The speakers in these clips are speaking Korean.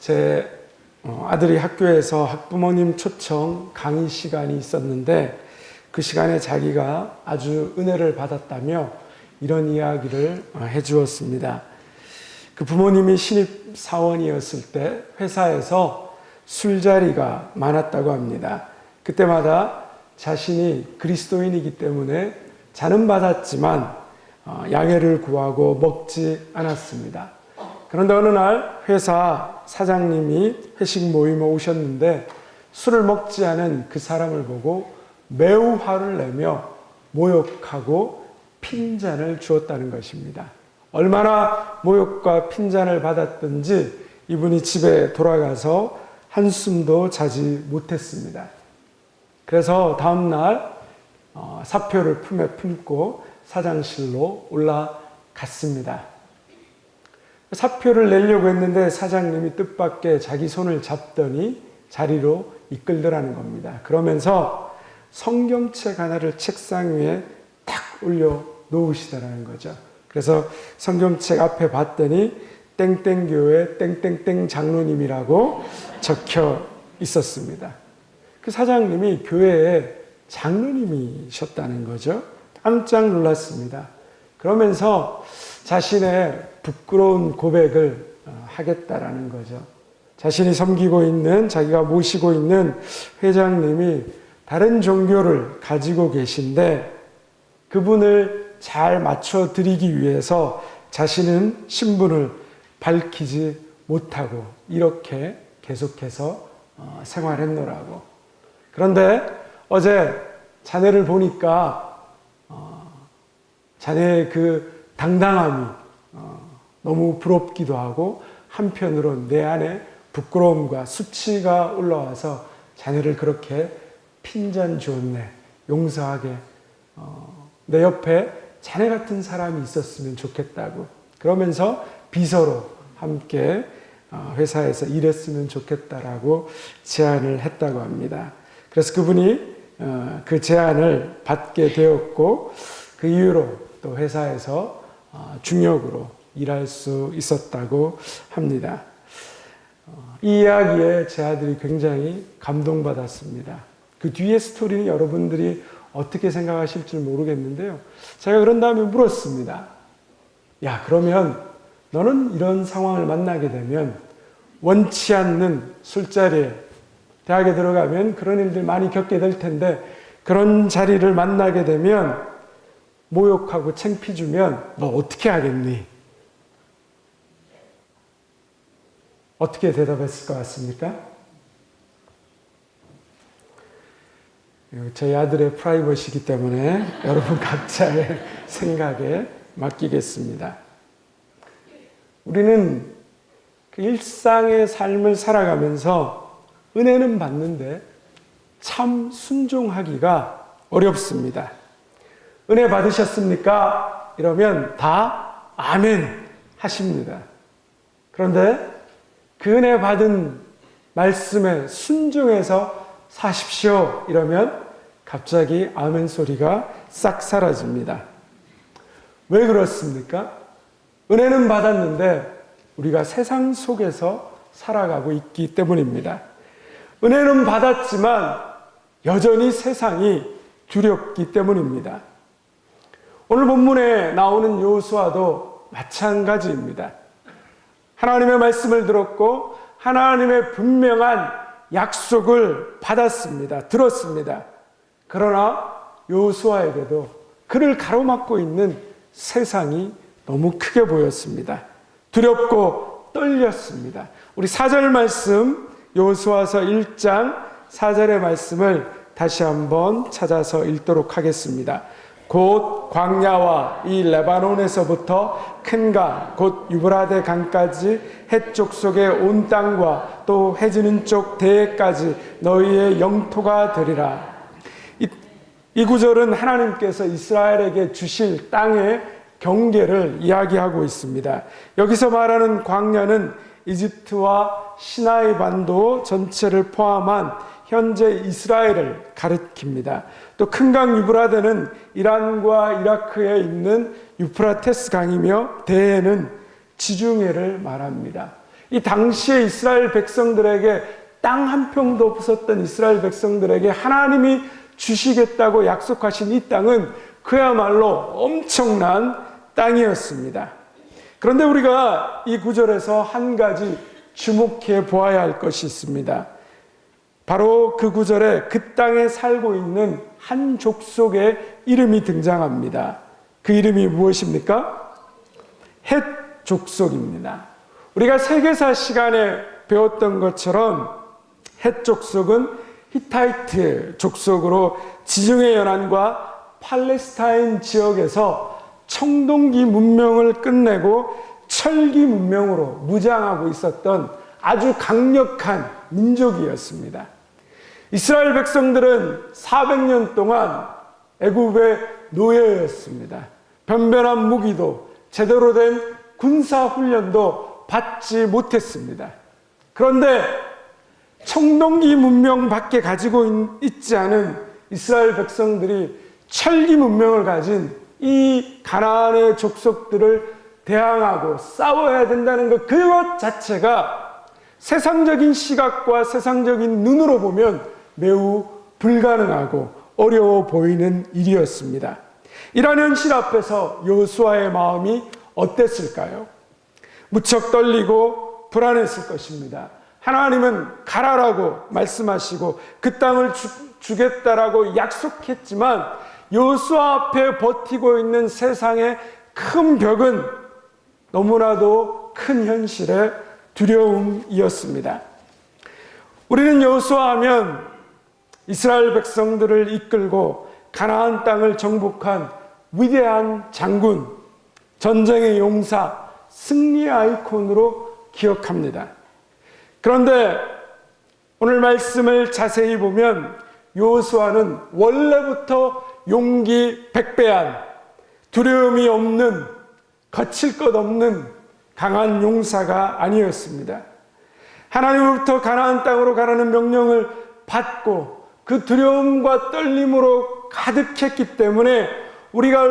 제 아들이 학교에서 학부모님 초청 강의 시간이 있었는데 그 시간에 자기가 아주 은혜를 받았다며 이런 이야기를 해주었습니다. 그 부모님이 신입사원이었을 때 회사에서 술자리가 많았다고 합니다. 그때마다 자신이 그리스도인이기 때문에 잔은 받았지만 양해를 구하고 먹지 않았습니다. 그런데 어느 날 회사 사장님이 회식 모임에 오셨는데 술을 먹지 않은 그 사람을 보고 매우 화를 내며 모욕하고 핀잔을 주었다는 것입니다. 얼마나 모욕과 핀잔을 받았든지 이분이 집에 돌아가서 한숨도 자지 못했습니다. 그래서 다음날 사표를 품에 품고 사장실로 올라갔습니다. 사표를 내려고 했는데 사장님이 뜻밖의 자기 손을 잡더니 자리로 이끌더라는 겁니다. 그러면서 성경책 하나를 책상 위에 탁 올려 놓으시더라는 거죠. 그래서 성경책 앞에 봤더니 땡땡교회 땡땡땡 장로님이라고 적혀 있었습니다. 그 사장님이 교회의 장로님이셨다는 거죠. 깜짝 놀랐습니다. 그러면서 자신의 부끄러운 고백을 하겠다라는 거죠. 자신이 섬기고 있는, 자기가 모시고 있는 회장님이 다른 종교를 가지고 계신데 그분을 잘 맞춰드리기 위해서 자신은 신분을 밝히지 못하고 이렇게 계속해서 생활했노라고. 그런데 어제 자네를 보니까 자네의 그 당당함이 너무 부럽기도 하고 한편으론 내 안에 부끄러움과 수치가 올라와서 자네를 그렇게 핀잔 주었네. 용서하게. 내 옆에 자네 같은 사람이 있었으면 좋겠다고. 그러면서 비서로 함께 회사에서 일했으면 좋겠다라고 제안을 했다고 합니다. 그래서 그분이 그 제안을 받게 되었고 그 이후로 또 회사에서 중역으로 일할 수 있었다고 합니다. 이 이야기에 제 아들이 굉장히 감동받았습니다. 그 뒤의 스토리는 여러분들이 어떻게 생각하실지 모르겠는데요. 제가 그런 다음에 물었습니다. 야, 그러면 너는 이런 상황을 만나게 되면 원치 않는 술자리에 대학에 들어가면 그런 일들 많이 겪게 될 텐데 그런 자리를 만나게 되면 모욕하고 창피 주면 너 어떻게 하겠니? 어떻게 대답했을 것 같습니까? 저희 아들의 프라이버시이기 때문에 여러분 각자의 생각에 맡기겠습니다. 우리는 그 일상의 삶을 살아가면서 은혜는 받는데 참 순종하기가 어렵습니다. 은혜 받으셨습니까? 이러면 다 아멘 하십니다. 그런데 그 은혜 받은 말씀에 순종해서 사십시오 이러면 갑자기 아멘 소리가 싹 사라집니다. 왜 그렇습니까? 은혜는 받았는데 우리가 세상 속에서 살아가고 있기 때문입니다. 은혜는 받았지만 여전히 세상이 두렵기 때문입니다. 오늘 본문에 나오는 여호수아도 마찬가지입니다. 하나님의 말씀을 들었고 하나님의 분명한 약속을 받았습니다. 들었습니다. 그러나 여호수아에게도 그를 가로막고 있는 세상이 너무 크게 보였습니다. 두렵고 떨렸습니다. 우리 4절 말씀 여호수아서 1장 4절의 말씀을 다시 한번 찾아서 읽도록 하겠습니다. 곧 광야와 이 레바논에서부터 큰 강, 곧 유브라데 강까지 해쪽 속의 온 땅과 또 해지는 쪽 대해까지 너희의 영토가 되리라. 이 구절은 하나님께서 이스라엘에게 주실 땅의 경계를 이야기하고 있습니다. 여기서 말하는 광야는 이집트와 시나이 반도 전체를 포함한 현재 이스라엘을 가리킵니다. 또 큰 강 유브라데는 이란과 이라크에 있는 유프라테스 강이며 대해는 지중해를 말합니다. 이 당시에 이스라엘 백성들에게 땅 한 평도 없었던 이스라엘 백성들에게 하나님이 주시겠다고 약속하신 이 땅은 그야말로 엄청난 땅이었습니다. 그런데 우리가 이 구절에서 한 가지 주목해 보아야 할 것이 있습니다. 바로 그 구절에 그 땅에 살고 있는 한 족속의 이름이 등장합니다. 그 이름이 무엇입니까? 헷 족속입니다. 우리가 세계사 시간에 배웠던 것처럼 헷 족속은 히타이트 족속으로 지중해 연안과 팔레스타인 지역에서 청동기 문명을 끝내고 철기 문명으로 무장하고 있었던 아주 강력한 민족이었습니다. 이스라엘 백성들은 400년 동안 애굽의 노예였습니다. 변변한 무기도 제대로 된 군사 훈련도 받지 못했습니다. 그런데 청동기 문명밖에 가지고 있지 않은 이스라엘 백성들이 철기 문명을 가진 이 가나안의 족속들을 대항하고 싸워야 된다는 것, 그것 자체가 세상적인 시각과 세상적인 눈으로 보면 매우 불가능하고 어려워 보이는 일이었습니다. 이런 현실 앞에서 여호수아의 마음이 어땠을까요? 무척 떨리고 불안했을 것입니다. 하나님은 가라라고 말씀하시고 그 땅을 주겠다라고 약속했지만 여호수아 앞에 버티고 있는 세상의 큰 벽은 너무나도 큰 현실의 두려움이었습니다. 우리는 여호수아 하면 이스라엘 백성들을 이끌고 가나안 땅을 정복한 위대한 장군, 전쟁의 용사, 승리의 아이콘으로 기억합니다. 그런데 오늘 말씀을 자세히 보면 여호수아는 원래부터 용기 백배한, 두려움이 없는, 거칠 것 없는 강한 용사가 아니었습니다. 하나님으로부터 가나안 땅으로 가라는 명령을 받고 그 두려움과 떨림으로 가득했기 때문에 우리가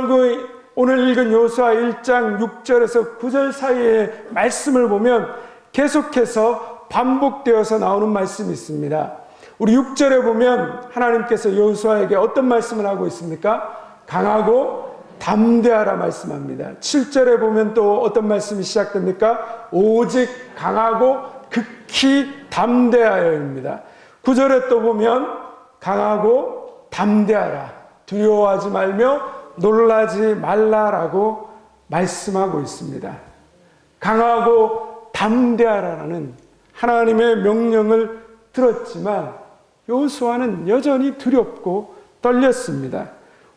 오늘 읽은 여호수아 1장 6절에서 9절 사이의 말씀을 보면 계속해서 반복되어서 나오는 말씀이 있습니다. 우리 6절에 보면 하나님께서 여호수아에게 어떤 말씀을 하고 있습니까? 강하고 담대하라 말씀합니다. 7절에 보면 또 어떤 말씀이 시작됩니까? 오직 강하고 극히 담대하여입니다. 9절에 또 보면 강하고 담대하라, 두려워하지 말며 놀라지 말라라고 말씀하고 있습니다. 강하고 담대하라라는 하나님의 명령을 들었지만 여호수아는 여전히 두렵고 떨렸습니다.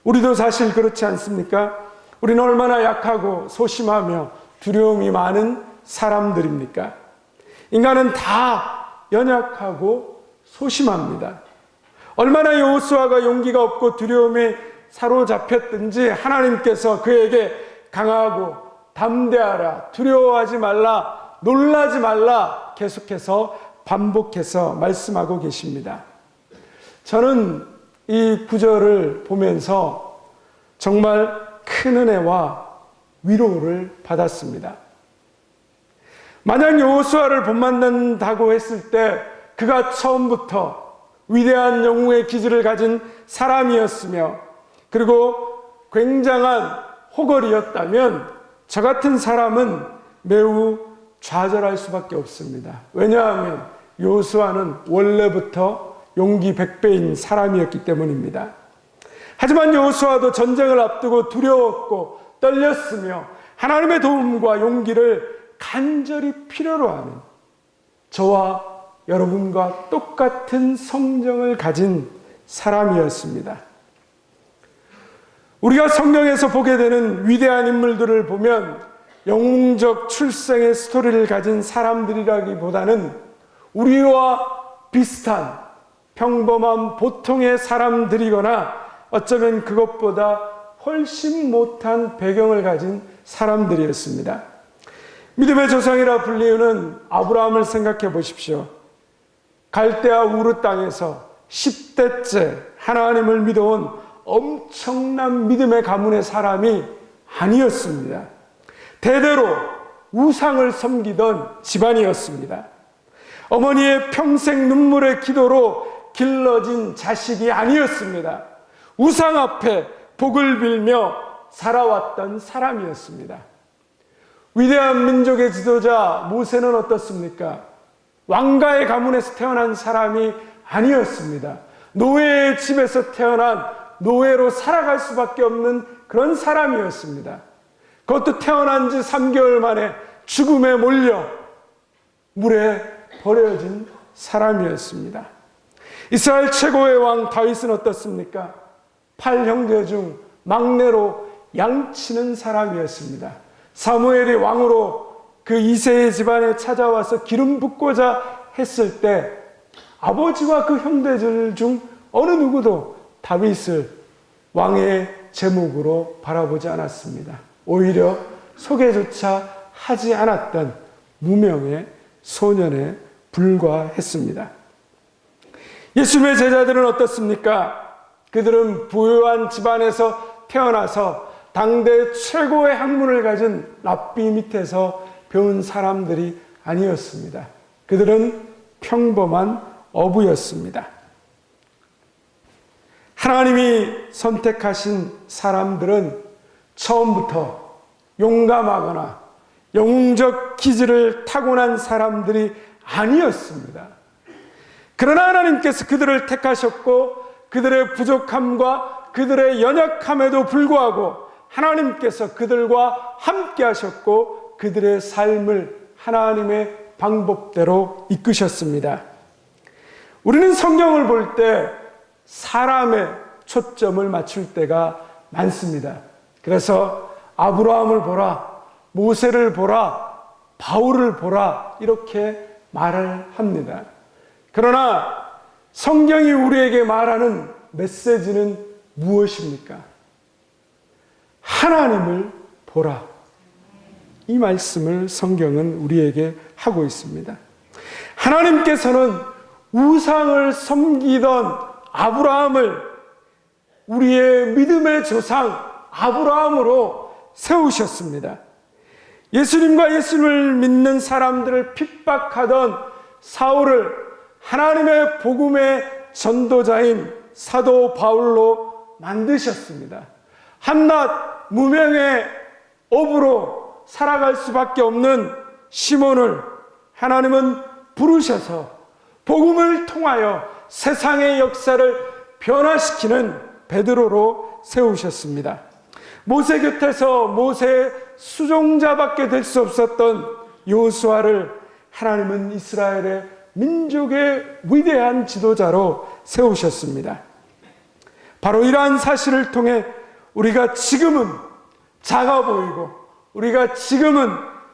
우리도 사실 그렇지 않습니까? 우리는 얼마나 약하고 소심하며 두려움이 많은 사람들입니까? 인간은 다 연약하고 소심합니다. 얼마나 여호수아가 용기가 없고 두려움에 사로잡혔든지 하나님께서 그에게 강하고 담대하라, 두려워하지 말라, 놀라지 말라 계속해서 반복해서 말씀하고 계십니다. 저는 이 구절을 보면서 정말 큰 은혜와 위로를 받았습니다. 만약 여호수아를 본받는다고 했을 때 그가 처음부터 위대한 영웅의 기질을 가진 사람이었으며 그리고 굉장한 호걸이었다면 저 같은 사람은 매우 좌절할 수밖에 없습니다. 왜냐하면 여호수아는 원래부터 용기 100배인 사람이었기 때문입니다. 하지만 여호수아도 전쟁을 앞두고 두려웠고 떨렸으며 하나님의 도움과 용기를 간절히 필요로 하는 저와 여러분과 똑같은 성정을 가진 사람이었습니다. 우리가 성경에서 보게 되는 위대한 인물들을 보면 영웅적 출생의 스토리를 가진 사람들이라기보다는 우리와 비슷한 평범한 보통의 사람들이거나 어쩌면 그것보다 훨씬 못한 배경을 가진 사람들이었습니다. 믿음의 조상이라 불리우는 아브라함을 생각해 보십시오. 갈대아 우르 땅에서 10대째 하나님을 믿어온 엄청난 믿음의 가문의 사람이 아니었습니다. 대대로 우상을 섬기던 집안이었습니다. 어머니의 평생 눈물의 기도로 길러진 자식이 아니었습니다. 우상 앞에 복을 빌며 살아왔던 사람이었습니다. 위대한 민족의 지도자 모세는 어떻습니까? 왕가의 가문에서 태어난 사람이 아니었습니다. 노예의 집에서 태어난 노예로 살아갈 수밖에 없는 그런 사람이었습니다. 그것도 태어난 지 3개월 만에 죽음에 몰려 물에 버려진 사람이었습니다. 이스라엘 최고의 왕 다윗은 어떻습니까? 8형제 중 막내로 양치는 사람이었습니다. 사무엘이 왕으로 그 이새의 집안에 찾아와서 기름 붓고자 했을 때 아버지와 그 형제들 중 어느 누구도 다윗을 왕의 제목으로 바라보지 않았습니다. 오히려 소개조차 하지 않았던 무명의 소년에 불과했습니다. 예수님의 제자들은 어떻습니까? 그들은 부유한 집안에서 태어나서 당대 최고의 학문을 가진 랍비 밑에서 배운 사람들이 아니었습니다. 그들은 평범한 어부였습니다. 하나님이 선택하신 사람들은 처음부터 용감하거나 영웅적 기질을 타고난 사람들이 아니었습니다. 그러나 하나님께서 그들을 택하셨고 그들의 부족함과 그들의 연약함에도 불구하고 하나님께서 그들과 함께 하셨고 그들의 삶을 하나님의 방법대로 이끄셨습니다. 우리는 성경을 볼 때 사람의 초점을 맞출 때가 많습니다. 그래서 아브라함을 보라, 모세를 보라, 바울을 보라 이렇게 말을 합니다. 그러나 성경이 우리에게 말하는 메시지는 무엇입니까? 하나님을 보라. 이 말씀을 성경은 우리에게 하고 있습니다. 하나님께서는 우상을 섬기던 아브라함을 우리의 믿음의 조상 아브라함으로 세우셨습니다. 예수님과 예수님을 믿는 사람들을 핍박하던 사울을 하나님의 복음의 전도자인 사도 바울로 만드셨습니다. 한낱 무명의 어부로 살아갈 수밖에 없는 시몬을 하나님은 부르셔서 복음을 통하여 세상의 역사를 변화시키는 베드로로 세우셨습니다. 모세 곁에서 모세의 수종자밖에 될 수 없었던 여호수아를 하나님은 이스라엘의 민족의 위대한 지도자로 세우셨습니다. 바로 이러한 사실을 통해 우리가 지금은 작아 보이고 우리가 지금은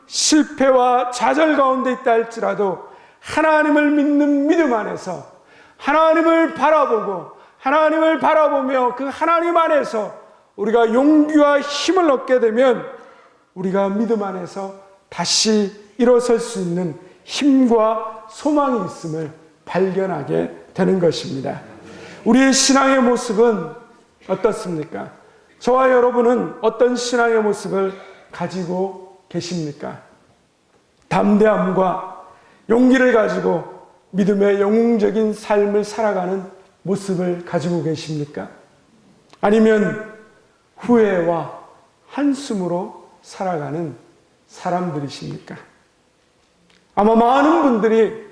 실패와 좌절 가운데 있다 할지라도 하나님을 믿는 믿음 안에서 하나님을 바라보고 하나님을 바라보며 그 하나님 안에서 우리가 용기와 힘을 얻게 되면 우리가 믿음 안에서 다시 일어설 수 있는 힘과 소망이 있음을 발견하게 되는 것입니다. 우리의 신앙의 모습은 어떻습니까? 저와 여러분은 어떤 신앙의 모습을 가지고 계십니까? 담대함과 용기를 가지고 믿음의 영웅적인 삶을 살아가는 모습을 가지고 계십니까? 아니면 후회와 한숨으로 살아가는 사람들이십니까? 아마 많은 분들이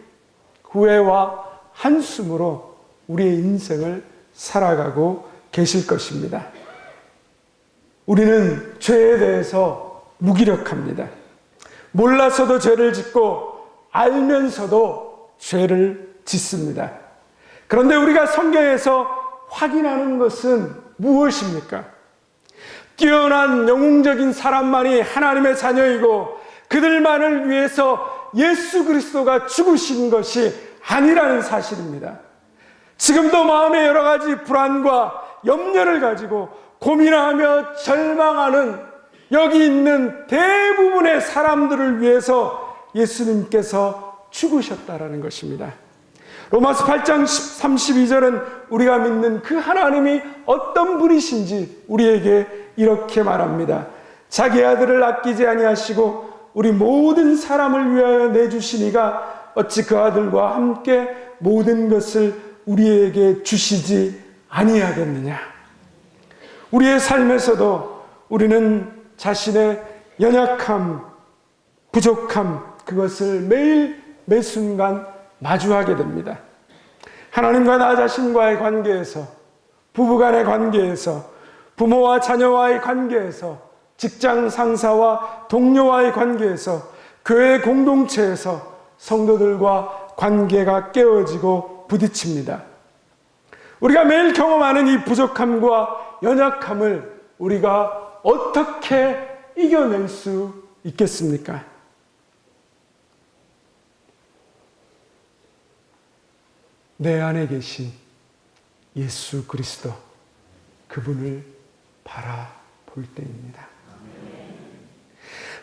후회와 한숨으로 우리의 인생을 살아가고 계실 것입니다. 우리는 죄에 대해서 무기력합니다. 몰라서도 죄를 짓고 알면서도 죄를 짓습니다. 그런데 우리가 성경에서 확인하는 것은 무엇입니까? 뛰어난 영웅적인 사람만이 하나님의 자녀이고 그들만을 위해서 예수 그리스도가 죽으신 것이 아니라는 사실입니다. 지금도 마음에 여러 가지 불안과 염려를 가지고 고민하며 절망하는 여기 있는 대부분의 사람들을 위해서 예수님께서 죽으셨다라는 것입니다. 로마서 8장 32절은 우리가 믿는 그 하나님이 어떤 분이신지 우리에게 이렇게 말합니다. 자기 아들을 아끼지 아니하시고 우리 모든 사람을 위하여 내주시니가 어찌 그 아들과 함께 모든 것을 우리에게 주시지 아니하겠느냐. 우리의 삶에서도 우리는 자신의 연약함, 부족함, 그것을 매일 매순간 마주하게 됩니다. 하나님과 나 자신과의 관계에서, 부부간의 관계에서, 부모와 자녀와의 관계에서, 직장 상사와 동료와의 관계에서, 교회 공동체에서 성도들과 관계가 깨어지고 부딪힙니다. 우리가 매일 경험하는 이 부족함과 연약함을 우리가 어떻게 이겨낼 수 있겠습니까? 내 안에 계신 예수 그리스도, 그분을 바라볼 때입니다.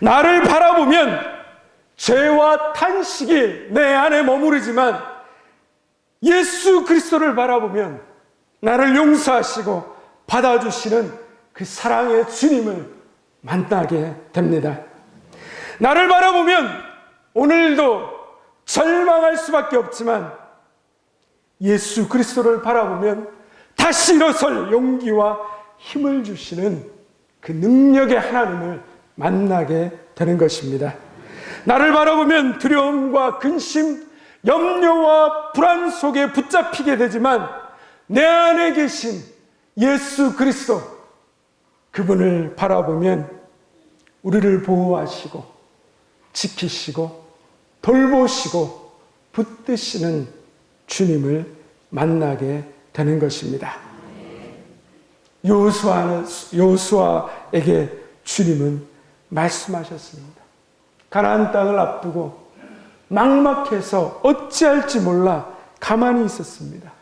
나를 바라보면 죄와 탄식이 내 안에 머무르지만 예수 그리스도를 바라보면 나를 용서하시고 받아주시는 그 사랑의 주님을 만나게 됩니다. 나를 바라보면 오늘도 절망할 수밖에 없지만 예수 그리스도를 바라보면 다시 일어설 용기와 힘을 주시는 그 능력의 하나님을 만나게 되는 것입니다. 나를 바라보면 두려움과 근심, 염려와 불안 속에 붙잡히게 되지만 내 안에 계신 예수 그리스도, 그분을 바라보면 우리를 보호하시고 지키시고 돌보시고 붙드시는 주님을 만나게 되는 것입니다. 여호수아에게 주님은 말씀하셨습니다. 가나안 땅을 앞두고 막막해서 어찌할지 몰라 가만히 있었습니다.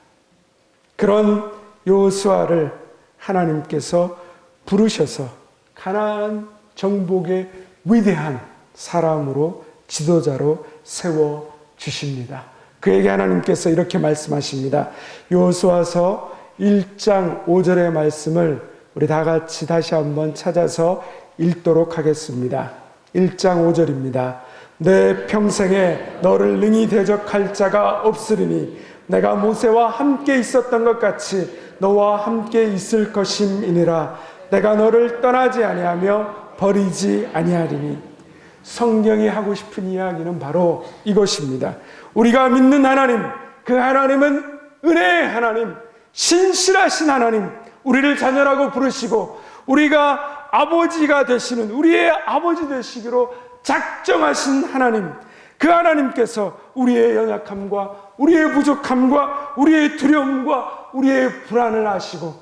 그런 여호수아를 하나님께서 부르셔서 가나안 정복의 위대한 사람으로, 지도자로 세워주십니다. 그에게 하나님께서 이렇게 말씀하십니다. 여호수아서 1장 5절의 말씀을 우리 다 같이 다시 한번 찾아서 읽도록 하겠습니다. 1장 5절입니다. 내 평생에 너를 능히 대적할 자가 없으리니 내가 모세와 함께 있었던 것 같이 너와 함께 있을 것임이니라. 내가 너를 떠나지 아니하며 버리지 아니하리니. 성경이 하고 싶은 이야기는 바로 이것입니다. 우리가 믿는 하나님, 그 하나님은 은혜의 하나님, 신실하신 하나님, 우리를 자녀라고 부르시고 우리가 아버지가 되시는, 우리의 아버지 되시기로 작정하신 하나님, 그 하나님께서 우리의 연약함과 우리의 부족함과 우리의 두려움과 우리의 불안을 아시고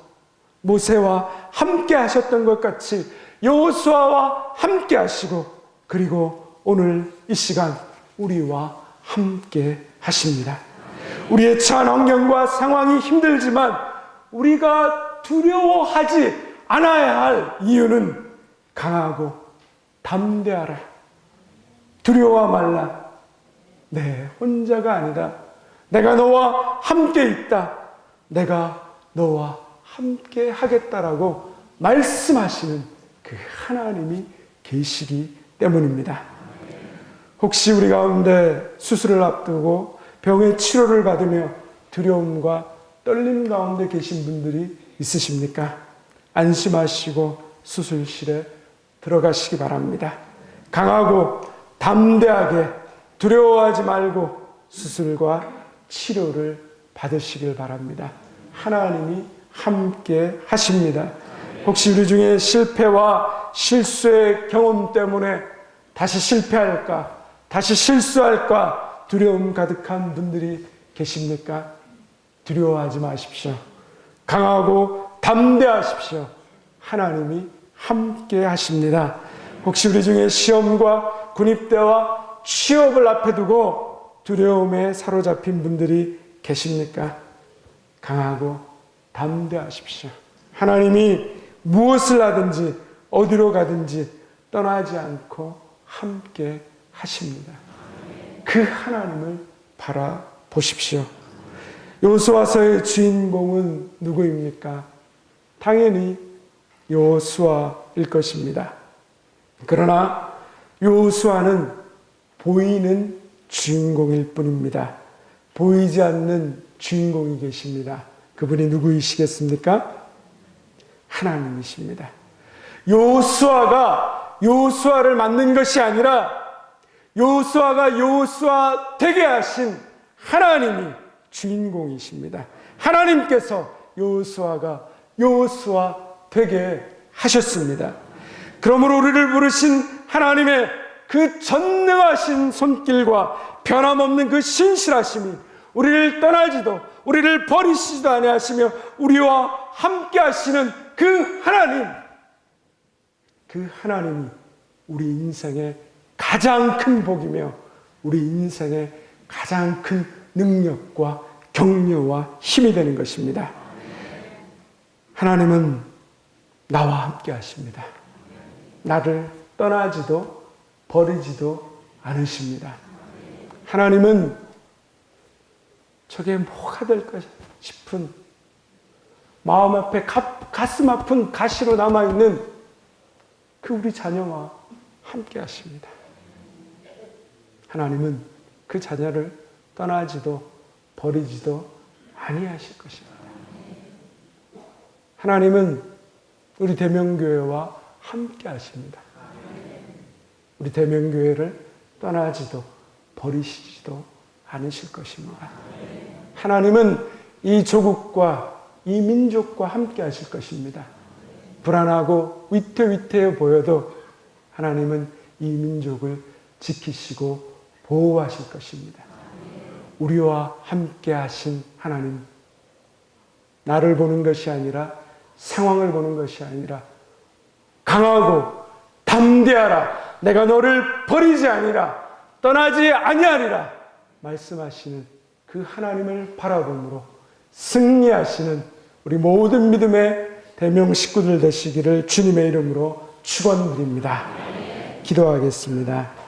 모세와 함께 하셨던 것 같이 여호수아와 함께 하시고, 그리고 오늘 이 시간 우리와 함께 하십니다. 우리의 처한 환경과 상황이 힘들지만 우리가 두려워하지 않아야 할 이유는 강하고 담대하라. 두려워 말라. 내 혼자가 아니다. 내가 너와 함께 있다. 내가 너와 함께 하겠다라고 말씀하시는 그 하나님이 계시기 때문입니다. 혹시 우리 가운데 수술을 앞두고 병의 치료를 받으며 두려움과 떨림 가운데 계신 분들이 있으십니까? 안심하시고 수술실에 들어가시기 바랍니다. 강하고 담대하게 두려워하지 말고 수술과 치료를 받으시길 바랍니다. 하나님이 함께 하십니다. 혹시 우리 중에 실패와 실수의 경험 때문에 다시 실패할까, 다시 실수할까 두려움 가득한 분들이 계십니까? 두려워하지 마십시오. 강하고 담대하십시오. 하나님이 함께 하십니다. 혹시 우리 중에 시험과 군입대와 취업을 앞에 두고 두려움에 사로잡힌 분들이 계십니까? 강하고 담대하십시오. 하나님이 무엇을 하든지 어디로 가든지 떠나지 않고 함께 하십니다. 그 하나님을 바라보십시오. 여호수아서의 주인공은 누구입니까? 당연히 여호수아일 것입니다. 그러나 여호수아는 보이는 주인공일 뿐입니다. 보이지 않는 주인공이 계십니다. 그분이 누구이시겠습니까? 하나님이십니다. 여호수아가 여호수아를 만든 것이 아니라 여호수아가 여호수아 되게 하신 하나님이 주인공이십니다. 하나님께서 여호수아가 여호수아 되게 하셨습니다. 그러므로 우리를 부르신 하나님의 그 전능하신 손길과 변함없는 그 신실하심이 우리를 떠나지도 우리를 버리시지도 아니하시며 우리와 함께 하시는 그 하나님이 우리 인생의 가장 큰 복이며 우리 인생의 가장 큰 능력과 격려와 힘이 되는 것입니다. 하나님은 나와 함께 하십니다. 나를 떠나지도 버리지도 않으십니다. 하나님은 저게 뭐가 될까 싶은 마음 앞에 가슴 아픈 가시로 남아있는 그 우리 자녀와 함께 하십니다. 하나님은 그 자녀를 떠나지도 버리지도 아니하실 것입니다. 하나님은 우리 대명교회와 함께 하십니다. 우리 대명교회를 떠나지도 버리시지도 않으실 것입니다. 하나님은 이 조국과 이 민족과 함께 하실 것입니다. 불안하고 위태위태해 보여도 하나님은 이 민족을 지키시고 보호하실 것입니다. 우리와 함께 하신 하나님, 나를 보는 것이 아니라 상황을 보는 것이 아니라 강하고 담대하라, 내가 너를 버리지 아니라 떠나지 아니하리라 말씀하시는 그 하나님을 바라봄으로 승리하시는 우리 모든 믿음의 대명 식구들 되시기를 주님의 이름으로 축원드립니다. 기도하겠습니다.